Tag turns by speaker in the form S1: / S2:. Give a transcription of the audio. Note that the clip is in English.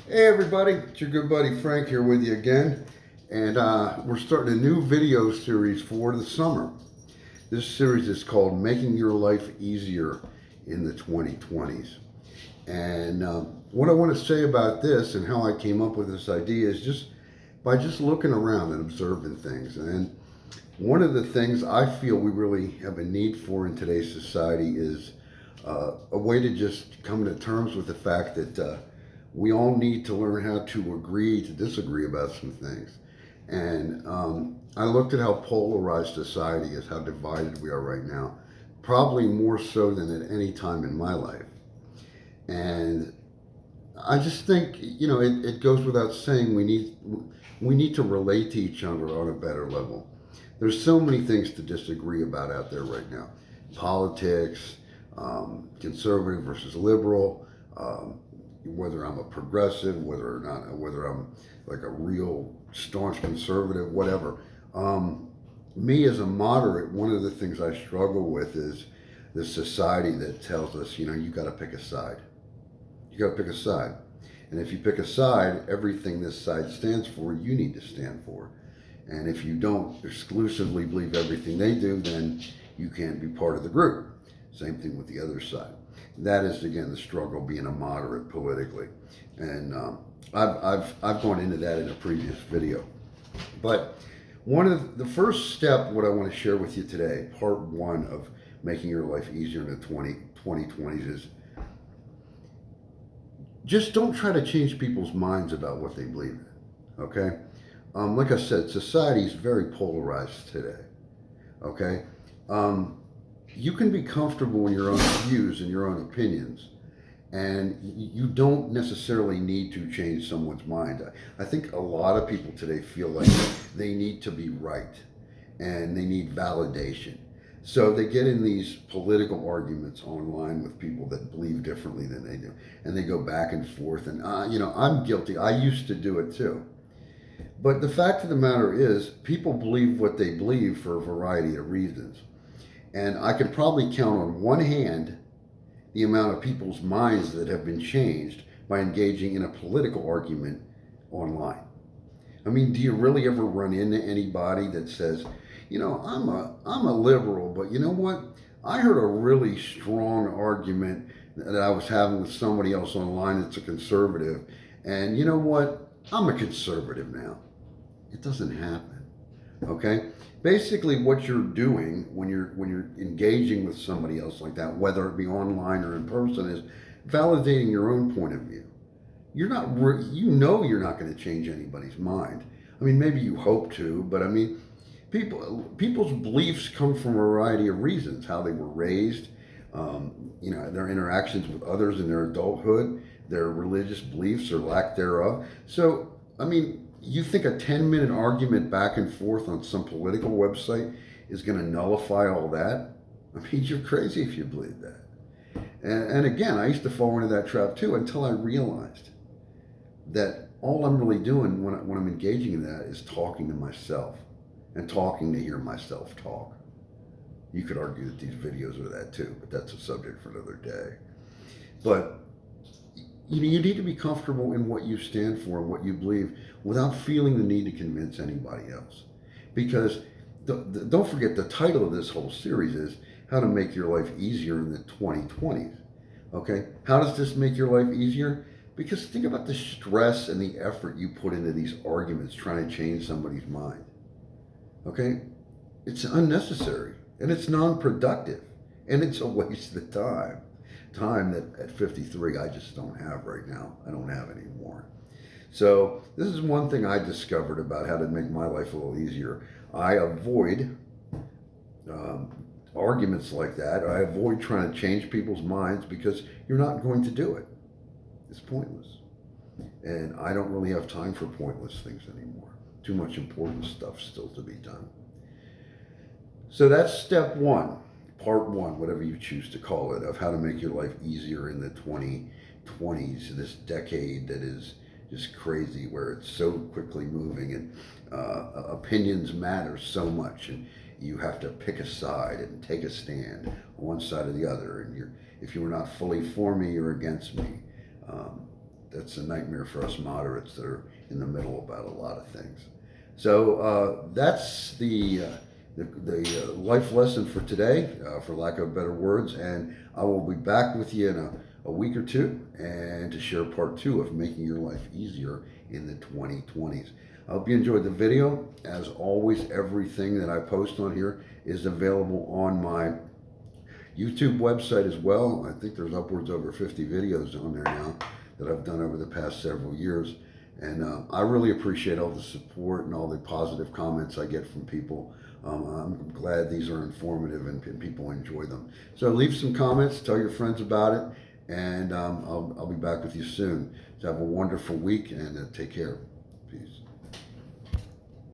S1: Hey everybody, it's your good buddy Frank here with you again, and we're starting a new video series for the summer. This series is called Making Your Life Easier in the 2020s. And what I want to say about this and how I came up with this idea is just by just looking around and observing things. And one of the things I feel we really have a need for in today's society is a way to just come to terms with the fact that we all need to learn how to agree to disagree about some things. And I looked at how polarized society is, how divided we are right now, probably more so than at any time in my life. And I just think, it goes without saying we need to relate to each other on a better level. There's so many things to disagree about out there right now. Politics, conservative versus liberal, whether I'm a progressive, whether I'm like a real staunch conservative, whatever. Me as a moderate, one of the things I struggle with is this society that tells us, you got to pick a side. You got to pick a side. And if you pick a side, everything this side stands for, you need to stand for. And if you don't exclusively believe everything they do, then you can't be part of the group. Same thing with the other side. That is, again, the struggle being a moderate politically. And I've gone into that in a previous video. But one of the first step, what I want to share with you today, part one of making your life easier in the 2020s is just don't try to change people's minds about what they believe in, okay? Like I said, society is very polarized today, okay? You can be comfortable in your own views and your own opinions, and you don't necessarily need to change someone's mind. I think a lot of people today feel like they need to be right and they need validation. So they get in these political arguments online with people that believe differently than they do, and they go back and forth. And I'm guilty. I used to do it too. But the fact of the matter is, people believe what they believe for a variety of reasons. And I could probably count on one hand the amount of people's minds that have been changed by engaging in a political argument online. I mean, do you really ever run into anybody that says, I'm a liberal, but you know what? I heard a really strong argument that I was having with somebody else online that's a conservative, and you know what? I'm a conservative now. It doesn't happen. Okay? Basically, what you're doing when you're engaging with somebody else like that, whether it be online or in person, is validating your own point of view. You're not, you're not going to change anybody's mind. I mean, maybe you hope to, but I mean, people's beliefs come from a variety of reasons: how they were raised, their interactions with others in their adulthood, their religious beliefs or lack thereof. So, I mean, you think a 10-minute argument back and forth on some political website is going to nullify all that? I mean, you're crazy if you believe that. And again, I used to fall into that trap too until I realized that all I'm really doing when I'm engaging in that is talking to myself and talking to hear myself talk. You could argue that these videos are that too, but that's a subject for another day. But you need to be comfortable in what you stand for and what you believe without feeling the need to convince anybody else. Because don't forget, the title of this whole series is How to Make Your Life Easier in the 2020s. Okay? How does this make your life easier? Because think about the stress and the effort you put into these arguments trying to change somebody's mind. Okay? It's unnecessary and it's non-productive and it's a waste of time that at 53 I just don't have right now. I don't have anymore. So this is one thing I discovered about how to make my life a little easier. I avoid arguments like that. I avoid trying to change people's minds because you're not going to do it. It's pointless. And I don't really have time for pointless things anymore. Too much important stuff still to be done. So that's step one, part one, whatever you choose to call it, of how to make your life easier in the 2020s, this decade that is just crazy, where it's so quickly moving and opinions matter so much, and you have to pick a side and take a stand on one side or the other. And if you are not fully for me, you're against me. that's a nightmare for us moderates that are in the middle about a lot of things. So that's the life lesson for today, for lack of better words. And I will be back with you in a week or two, and to share part two of making your life easier in the 2020s. I hope you enjoyed the video. As always, everything that I post on here is available on my YouTube website as well. I think there's upwards over 50 videos on there now that I've done over the past several years. And I really appreciate all the support and all the positive comments I get from people. I'm glad these are informative and people enjoy them. So leave some comments, tell your friends about it, and I'll be back with you soon. So have a wonderful week, and take care. Peace.